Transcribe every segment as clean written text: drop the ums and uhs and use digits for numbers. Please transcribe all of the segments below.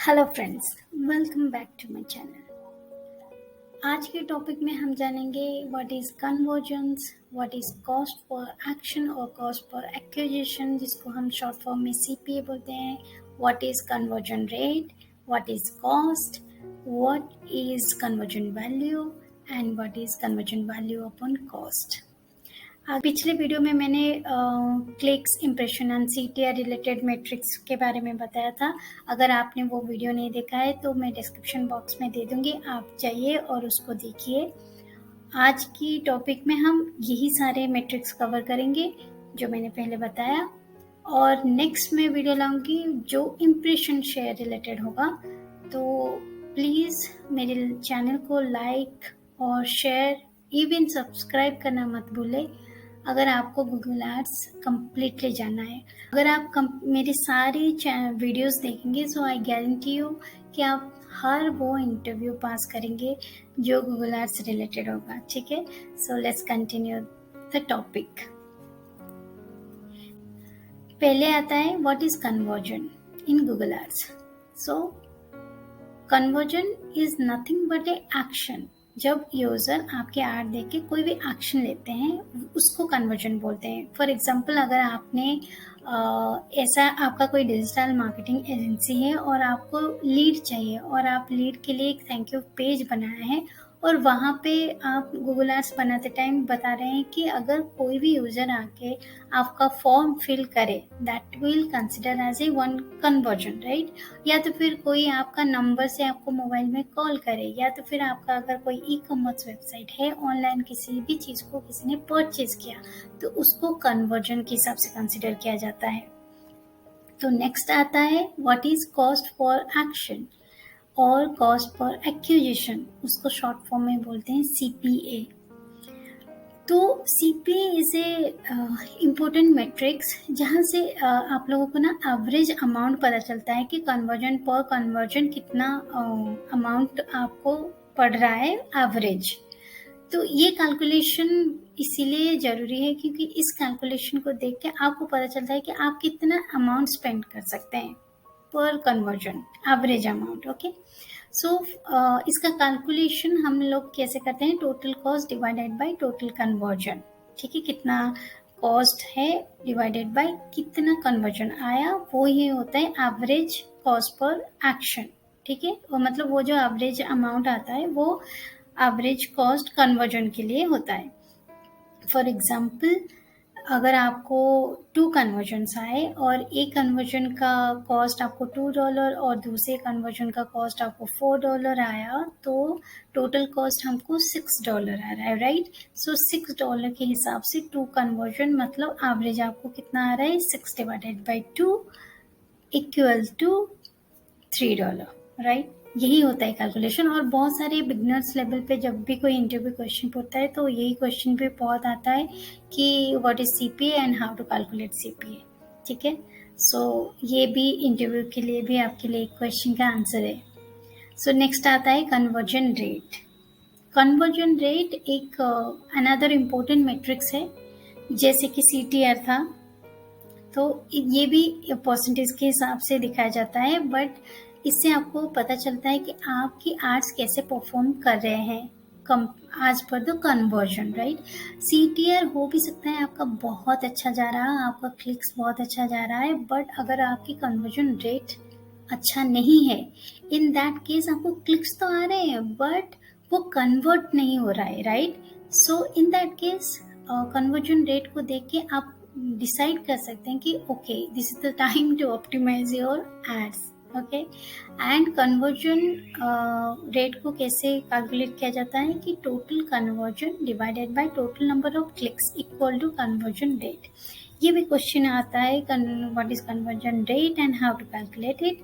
Hello friends, welcome back to my channel. आज के topic में हम जानेंगे what is convergence, what is cost per action और कॉस्ट पर एक्विजिशन, जिसको हम शॉर्ट फॉर्म में सीपीए बोलते हैं। What is conversion rate, what is cost, what is conversion value and what is conversion value upon cost. पिछले video में मैंने clicks, impression and CTR related metrics के बारे में बताया था। अगर आपने वो वीडियो नहीं देखा है तो मैं डिस्क्रिप्शन बॉक्स में दे दूंगी, आप जाइए और उसको देखिए। आज की टॉपिक में हम यही सारे मैट्रिक्स कवर करेंगे जो मैंने पहले बताया, और नेक्स्ट मैं वीडियो लाऊंगी जो इम्प्रेशन शेयर रिलेटेड होगा। तो प्लीज़ मेरे चैनल को लाइक और शेयर, इवन सब्सक्राइब करना मत भूलें अगर आपको गूगल एड्स कम्प्लीटली जानना है। अगर आप मेरी सारी वीडियोस देखेंगे सो आई गारंटी यू कि आप हर वो इंटरव्यू पास करेंगे जो गूगल एड्स रिलेटेड होगा। ठीक है, so let's continue the topic. पहले आता है what is conversion in Google Ads. So conversion is nothing but a action. जब यूजर आपके ऐड देख के कोई भी एक्शन लेते हैं उसको कन्वर्जन बोलते हैं। फॉर एग्जांपल, अगर आपने ऐसा आपका कोई डिजिटल मार्केटिंग एजेंसी है और आपको लीड चाहिए और आप लीड के लिए एक थैंक यू पेज बनाया है और वहाँ पे आप गूगल एड्स बनाते टाइम बता रहे हैं कि अगर कोई भी यूजर आके आपका फॉर्म फिल करे that will consider as a one conversion, right. या तो फिर कोई आपका नंबर से आपको मोबाइल में कॉल करे, या तो फिर आपका अगर कोई ई कॉमर्स वेबसाइट है, ऑनलाइन किसी भी चीज़ को किसी ने परचेज किया तो उसको कन्वर्जन के हिसाब से कंसिडर किया जाता है। तो नेक्स्ट आता है what is cost for action और कॉस्ट फॉर एक्विजिशन, उसको शॉर्ट फॉर्म में बोलते हैं सीपीए। तो CPA is a important matrix जहाँ से आप लोगों को ना एवरेज अमाउंट पता चलता है कि कन्वर्जन पर कन्वर्जन कितना अमाउंट आपको पड़ रहा है एवरेज। तो ये कैलकुलेशन इसीलिए ज़रूरी है क्योंकि इस कैलकुलेशन को देख के आपको पता चलता है कि आप कितना अमाउंट स्पेंड कर सकते हैं पर कन्वर्जन, एवरेज अमाउंट। ओके, सो इसका कैलकुलेशन हम लोग कैसे करते हैं, total cost divided by total conversion. ठीक है, कितना कॉस्ट है डिवाइडेड बाय कितना कन्वर्जन आया, वो ही होता है एवरेज कॉस्ट पर एक्शन। ठीक है, और मतलब वो जो एवरेज अमाउंट आता है वो एवरेज कॉस्ट कन्वर्जन के लिए होता है। फॉर एग्जाम्पल, अगर आपको 2 कन्वर्जन्स आए और एक कन्वर्जन का कॉस्ट आपको $2 और दूसरे कन्वर्जन का कॉस्ट आपको $4 आया तो टोटल कॉस्ट हमको $6 आ रहा है, राइट। सो $6 के हिसाब से 2 कन्वर्जन मतलब एवरेज आपको कितना आ रहा है, 6 divided by 2 equal to $3, right. यही होता है कैलकुलेशन। और बहुत सारे बिगनर्स लेवल पे जब भी कोई इंटरव्यू क्वेश्चन पूछता है तो यही क्वेश्चन भी बहुत आता है कि what is CPA and how to calculate CPA. ठीक है, सो ये भी इंटरव्यू के लिए भी आपके लिए एक क्वेश्चन का आंसर है। सो नेक्स्ट आता है कन्वर्जन रेट। कन्वर्जन रेट एक अनदर इम्पोर्टेंट मैट्रिक्स है, जैसे कि सीटीआर था तो ये भी परसेंटेज के हिसाब से दिखाया जाता है, बट इससे आपको पता चलता है कि आपकी एड्स कैसे परफॉर्म कर रहे हैं आज पर द कन्वर्जन, राइट। सीटीआर हो भी सकता है आपका बहुत अच्छा जा रहा है, आपका क्लिक्स बहुत अच्छा जा रहा है, बट अगर आपकी कन्वर्जन रेट अच्छा नहीं है, इन दैट केस आपको क्लिक्स तो आ रहे हैं बट वो कन्वर्ट नहीं हो रहा है, right. So in that case conversion rate को देख के आप डिसाइड कर सकते हैं कि okay this is the time to optimise your ads. Okay, and conversion rate को कैसे कैलकुलेट किया जाता है कि total conversion divided by total number of clicks equal to conversion rate. ये भी क्वेश्चन आता है what is conversion rate and how to calculate it.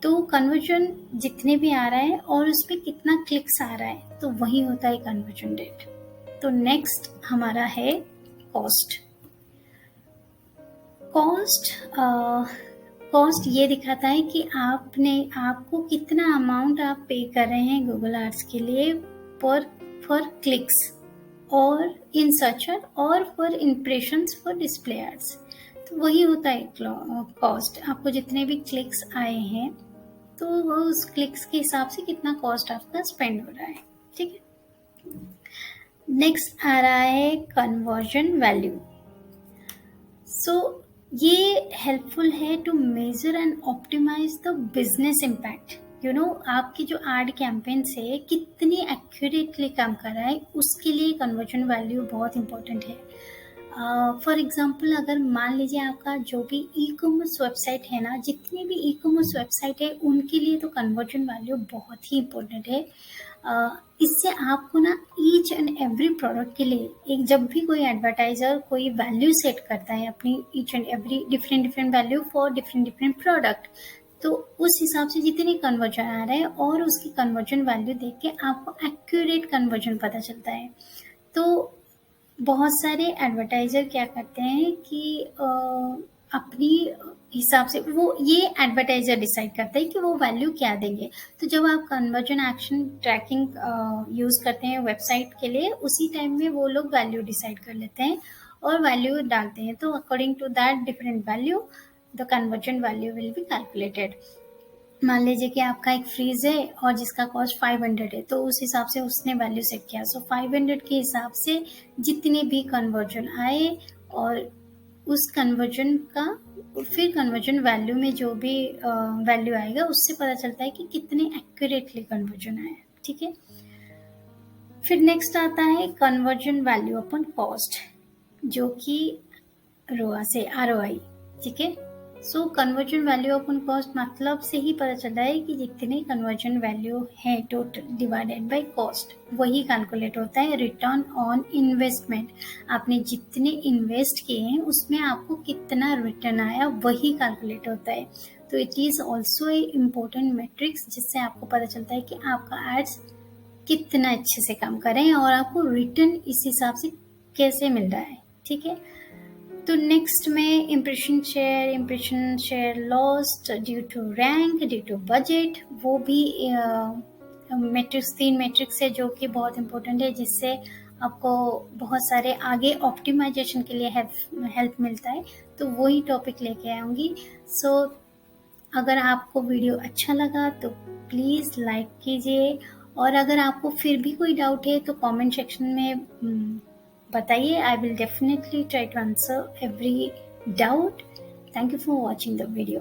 तो कन्वर्जन जितने भी आ रहा है और उसमें कितना क्लिक्स आ रहा है तो वही होता है कन्वर्जन रेट। तो नेक्स्ट हमारा है कॉस्ट। कॉस्ट ये दिखाता है कि आपको कितना अमाउंट आप पे कर रहे हैं गूगल एड्स के लिए फॉर क्लिक्स और इन सर्चर और for impressions for display ads. तो वही होता है कॉस्ट। आपको जितने भी क्लिक्स आए हैं तो वो उस क्लिक्स के हिसाब से कितना कॉस्ट आपका स्पेंड हो रहा है। ठीक है, नेक्स्ट आ रहा है कन्वर्जन वैल्यू। सो ये हेल्पफुल है to measure and optimise the business impact. आपकी जो एड कैंपेन से कितनी एक्यूरेटली काम कर रहा है, उसके लिए कन्वर्जन वैल्यू बहुत इंपॉर्टेंट है। फॉर एग्जाम्पल, अगर मान लीजिए आपका जो भी ई कॉमर्स वेबसाइट है ना, जितनी भी ई कॉमर्स वेबसाइट है उनके लिए तो कन्वर्जन वैल्यू बहुत ही इम्पोर्टेंट है। इससे आपको ना ईच एंड एवरी प्रोडक्ट के लिए एक, जब भी कोई एडवर्टाइजर कोई वैल्यू सेट करता है अपनी each and every different value for different product, तो उस हिसाब से जितनी कन्वर्जन आ रहा है और उसकी कन्वर्जन वैल्यू देख के आपको एक्यूरेट कन्वर्जन पता चलता है। तो बहुत सारे एडवर्टाइजर क्या करते हैं कि अपनी हिसाब से वो ये एडवर्टाइजर डिसाइड करता है कि वो वैल्यू क्या देंगे। तो जब आप कन्वर्जन एक्शन ट्रैकिंग यूज करते हैं वेबसाइट के लिए, उसी टाइम में वो लोग वैल्यू डिसाइड कर लेते हैं और वैल्यू डालते हैं। तो according to that different value the conversion value will be calculated. मान लीजिए कि आपका एक फ्रीज है और जिसका कॉस्ट 500 है, तो उस हिसाब से उसने वैल्यू सेट किया। सो 500 के हिसाब से जितने भी कन्वर्जन आए और उस कन्वर्जन का फिर कन्वर्जन वैल्यू में जो भी वैल्यू आएगा उससे पता चलता है कि कितने एक्यूरेटली कन्वर्जन आया। ठीक है, फिर नेक्स्ट आता है कन्वर्जन वैल्यू अपन कॉस्ट, जो कि रोआ से ROI। ठीक है, सो कन्वर्जन वैल्यू अपन कॉस्ट मतलब से ही पता चलता है कि जितने कन्वर्जन वैल्यू है टोटल डिवाइडेड बाय कॉस्ट, वही कैलकुलेट होता है रिटर्न ऑन इन्वेस्टमेंट। आपने जितने इन्वेस्ट किए हैं उसमें आपको कितना रिटर्न आया, वही कैलकुलेट होता है। तो it is also a important matrix, जिससे आपको पता चलता है कि आपका एड्स कितना अच्छे से काम कर रहे हैं और आपको रिटर्न इस हिसाब से कैसे मिल रहा है। ठीक है, तो नेक्स्ट में impression share lost due to rank, due to budget, वो भी मैट्रिक्स 3 मैट्रिक्स है जो कि बहुत इंपॉर्टेंट है, जिससे आपको बहुत सारे आगे ऑप्टिमाइजेशन के लिए हेल्प मिलता है। तो वही टॉपिक लेके आऊँगी। सो अगर आपको वीडियो अच्छा लगा तो प्लीज़ लाइक कीजिए, और अगर आपको फिर भी कोई डाउट है तो कमेंट सेक्शन में बताइए। I will definitely try to answer every doubt. Thank you for watching the video.